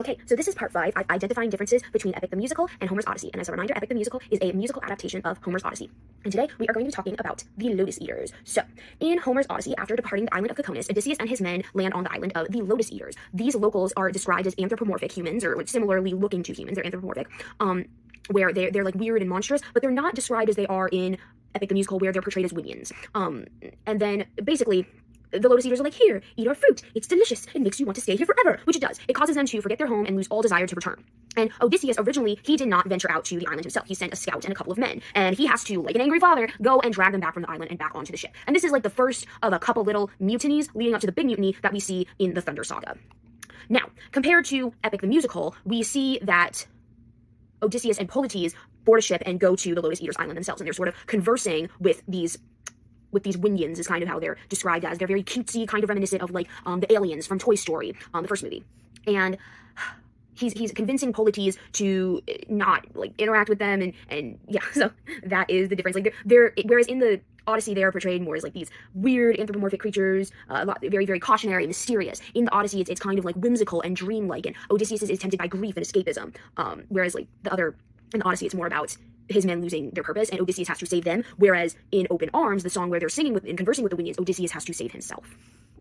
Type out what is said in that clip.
Okay, so this is part 5, identifying differences between Epic the Musical and Homer's Odyssey. And as a reminder, Epic the Musical is a musical adaptation of Homer's Odyssey. And today, we are going to be talking about the Lotus Eaters. So, in Homer's Odyssey, after departing the island of Caconus, Odysseus and his men land on the island of the Lotus Eaters. These locals are described as anthropomorphic humans, or similarly looking to humans. They're anthropomorphic, where they're like weird and monstrous, but they're not described as they are in Epic the Musical, where they're portrayed as minions. And then, basically, the Lotus Eaters are like, here, eat our fruit. It's delicious. It makes you want to stay here forever, which it does. It causes them to forget their home and lose all desire to return. And Odysseus, originally, he did not venture out to the island himself. He sent a scout and a couple of men. And he has to, like an angry father, go and drag them back from the island and back onto the ship. And this is like the first of a couple little mutinies leading up to the big mutiny that we see in the Thunder Saga. Now, compared to Epic the Musical, we see that Odysseus and Polites board a ship and go to the Lotus Eaters Island themselves. And they're sort of conversing with these minions, is kind of how they're described as. They're very cutesy, kind of reminiscent of like the aliens from Toy Story, the first movie. And he's convincing Polites to not like interact with them, and yeah, so that is the difference. Like they're whereas in the Odyssey they are portrayed more as like these weird anthropomorphic creatures, very, very cautionary and mysterious. In the Odyssey, it's kind of like whimsical and dreamlike, and Odysseus is tempted by grief and escapism. Whereas like in the Odyssey, it's more about his men losing their purpose, and Odysseus has to save them, whereas in Open Arms, the song where they're singing with and conversing with the minions, Odysseus has to save himself.